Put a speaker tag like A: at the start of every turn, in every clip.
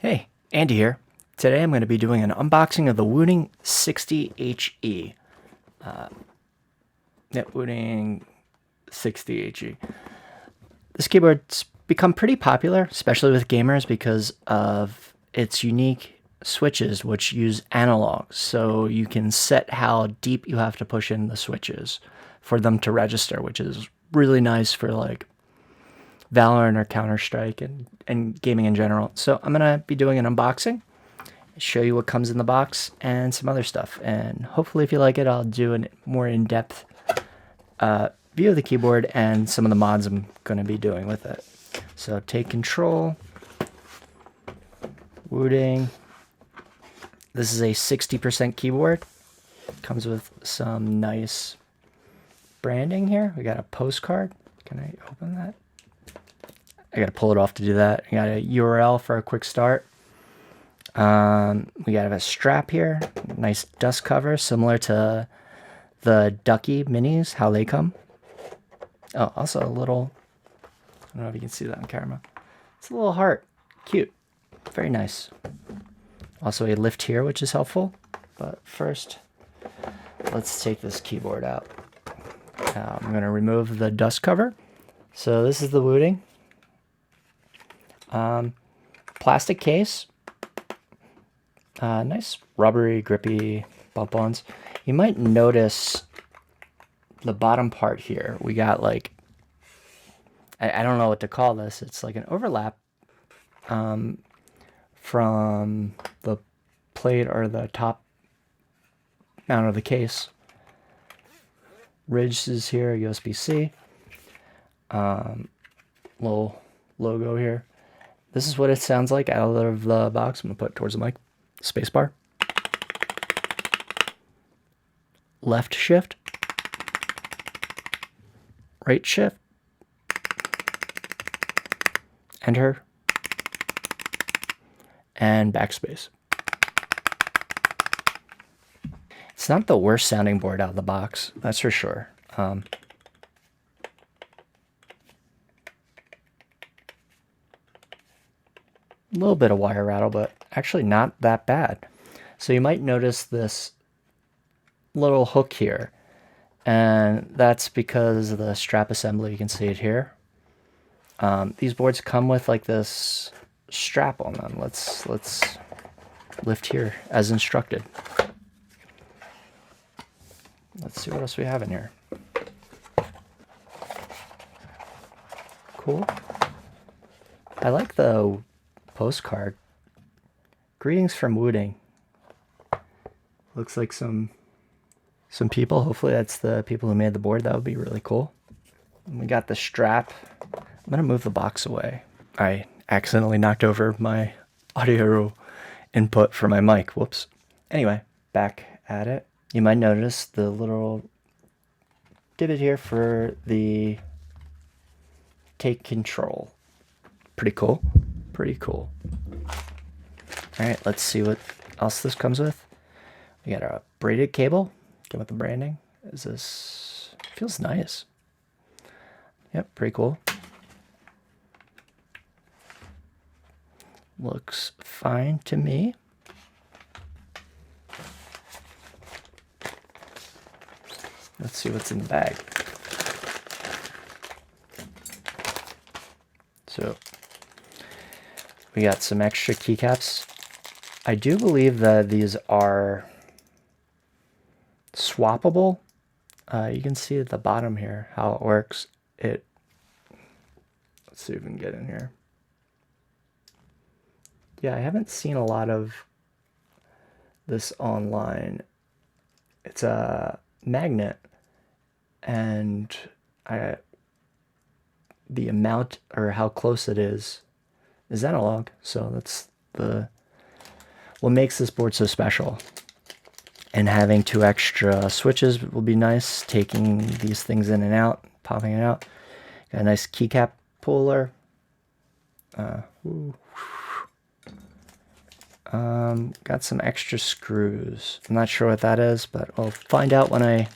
A: Hey, Andy here. Today I'm going to be doing an unboxing of the Wooting 60HE. Wooting 60HE. This keyboard's become pretty popular, especially with gamers, because of its unique switches, which use analog. So you can set how deep you have to push in the switches for them to register, which is really nice for like Valorant or Counter-Strike and gaming in general. So I'm going to be doing an unboxing, show you what comes in the box and some other stuff. And hopefully if you like it, I'll do a more in-depth view of the keyboard and some of the mods I'm going to be doing with it. So take control, Wooting. This is a 60% keyboard. Comes with some nice branding here. We got a postcard. Can I open that? I got to pull it off to do that. I got a URL for a quick start. We got a strap here. Nice dust cover, similar to the Ducky minis, how they come. Oh, also a little, I don't know if you can see that on camera. It's a little heart. Cute. Very nice. Also a lift here, which is helpful. But first, let's take this keyboard out. I'm going to remove the dust cover. So this is the Wooting. Plastic case. Nice rubbery, grippy bump-ons. You might notice the bottom part here. We got like, I don't know what to call this. It's like an overlap from the plate or the top mount of the case. Ridge is here, USB-C. Little logo here. This is what it sounds like out of the box. I'm going to put it towards the mic. Spacebar. Left shift. Right shift. Enter. And backspace. It's not the worst sounding board out of the box, that's for sure. A little bit of wire rattle, but actually not that bad. So you might notice this little hook here, and that's because of the strap assembly. You can see it here. These boards come with like this strap on them. Let's lift here as instructed. Let's see what else we have in here. Cool. I like the postcard. Greetings from Wooting. Looks like some people. Hopefully that's the people who made the board. That would be really cool. And we got the strap. I'm gonna move the box away. I accidentally knocked over my audio input for my mic. Whoops. Anyway, back at it. You might notice the little divot here for the take control. Pretty cool. Pretty cool. All right, let's see what else this comes with. We got a braided cable. Came with the branding. Is this feels nice? Yep, pretty cool. Looks fine to me. Let's see what's in the bag. So we got some extra keycaps. I do believe that these are swappable. You can see at the bottom here how it works. Let's see if we can get in here. Yeah, I haven't seen a lot of this online. It's a magnet, and the amount or how close it is analog. So that's what makes this board so special. And having 2 extra switches will be nice, taking these things in and out, popping it out. Got a nice keycap puller. Got some extra screws. I'm not sure what that is, but I'll find out when I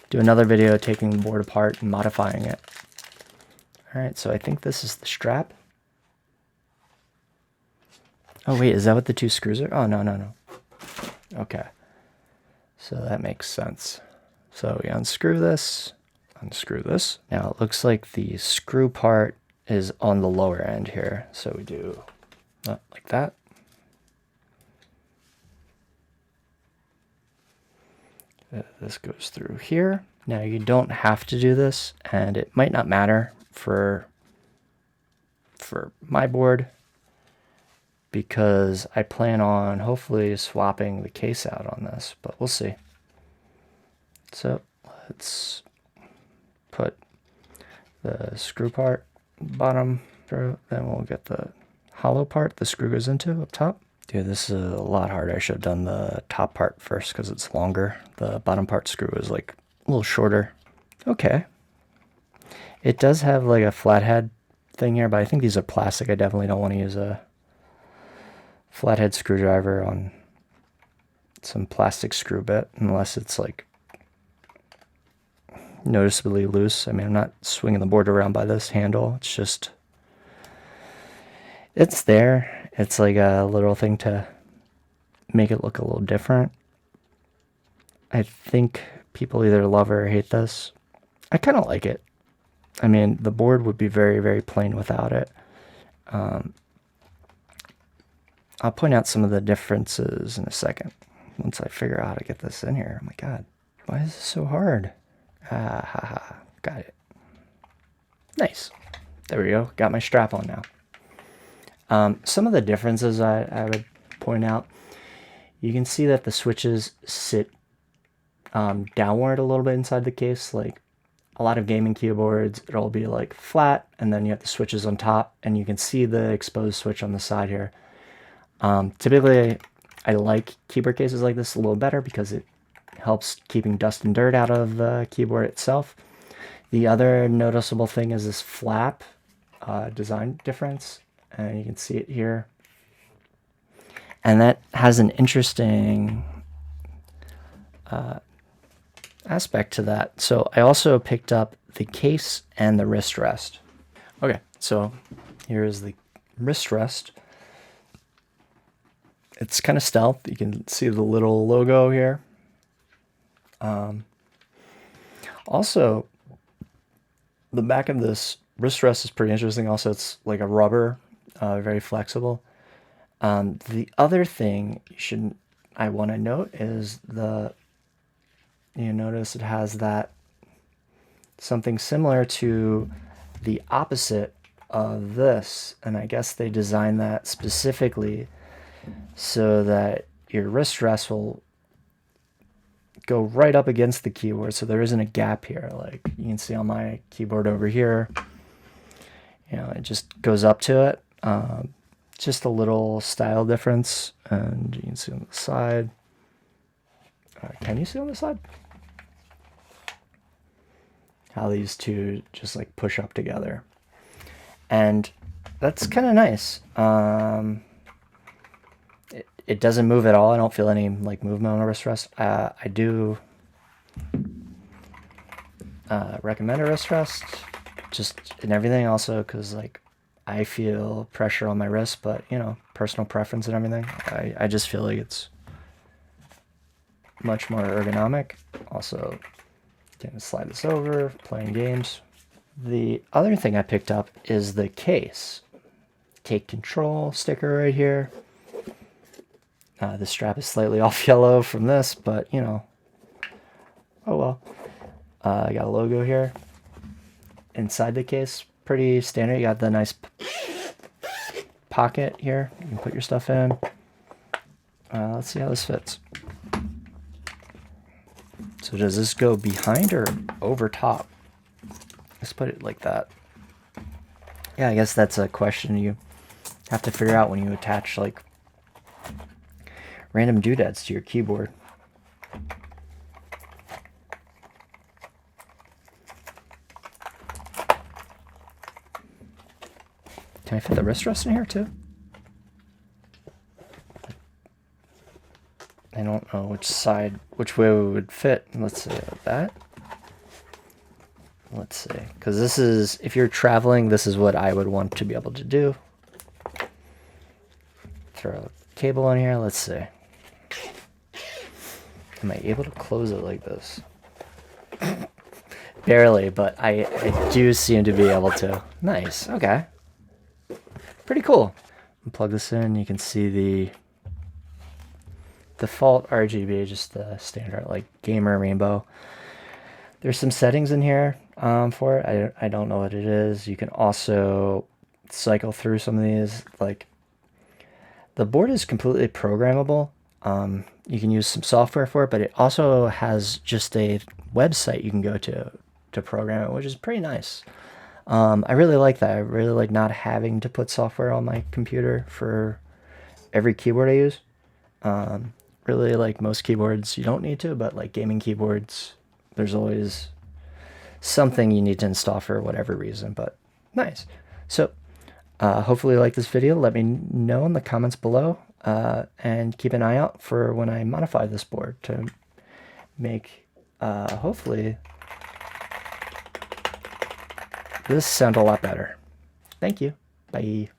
A: do another video taking the board apart and modifying it. All right, so I think this is the strap. Oh wait, is that what the two screws are? Oh, no, no, no. Okay. So that makes sense. So we unscrew this, unscrew this. Now it looks like the screw part is on the lower end here. So we do like that. This goes through here. Now you don't have to do this, and it might not matter for my board because I plan on hopefully swapping the case out on this, but we'll see. So let's put the screw part bottom through, then we'll get the hollow part the screw goes into up top. Dude, this is a lot harder. I should have done the top part first because it's longer. The bottom part screw is like a little shorter. Okay. It does have like a flathead thing here, but I think these are plastic. I definitely don't want to use a flathead screwdriver on some plastic screw bit unless it's like noticeably loose. I mean, I'm not swinging the board around by this handle. It's just, it's there. It's like a little thing to make it look a little different. I think people either love or hate this. I kind of like it. I mean, the board would be very, very plain without it. I'll point out some of the differences in a second once I figure out how to get this in here. Oh my god, why is this so hard? Ah, ha, ha. Got it. Nice. There we go. Got my strap on now. Some of the differences I would point out. You can see that the switches sit downward a little bit inside the case. Like a lot of gaming keyboards, it'll be like flat, and then you have the switches on top, and you can see the exposed switch on the side here. Typically, I like keyboard cases like this a little better because it helps keeping dust and dirt out of the keyboard itself. The other noticeable thing is this flap design difference, and you can see it here. And that has an interesting aspect to that. So I also picked up the case and the wrist rest. Okay, so here's the wrist rest. It's kind of stealth. You can see the little logo here. Also, the back of this wrist rest is pretty interesting. Also, it's like a rubber, very flexible. The other thing I want to note is you notice it has that something similar to the opposite of this, and I guess they designed that specifically so that your wrist rest will go right up against the keyboard, so there isn't a gap here. Like you can see on my keyboard over here, you know, it just goes up to it. Just a little style difference, and you can see on the side. Can you see on the side how these two just like push up together? And that's kind of nice. It doesn't move at all. I don't feel any like movement on a wrist rest. I do recommend a wrist rest, just in everything also, because like I feel pressure on my wrist, but you know, personal preference and everything. I just feel like it's much more ergonomic. Also, can slide this over, playing games. The other thing I picked up is the case. Take control sticker right here. The strap is slightly off yellow from this, but you know, oh well. I got a logo here. Inside the case, pretty standard. You got the nice pocket here. You can put your stuff in. Let's see how this fits. So does this go behind or over top? Let's put it like that. Yeah, I guess that's a question you have to figure out when you attach like random doodads to your keyboard. Can I fit the wrist rest in here too? I don't know which way we would fit. Let's see, like that. Let's see, because this is, if you're traveling, this is what I would want to be able to do. throw a cable in here. Let's see. Am I able to close it like this? Barely, but I do seem to be able to. Nice. Okay. Pretty cool. Plug this in. You can see the default RGB, just the standard like gamer rainbow. There's some settings in here for it. I don't know what it is. You can also cycle through some of these. Like, the board is completely programmable. You can use some software for it, but it also has just a website you can go to program it, which is pretty nice. I really like that. I really like not having to put software on my computer for every keyboard I use. Really, like most keyboards, you don't need to, but like gaming keyboards, there's always something you need to install for whatever reason, but nice. So hopefully you like this video. Let me know in the comments below, and keep an eye out for when I modify this board to make, hopefully, this sound a lot better. Thank you. Bye.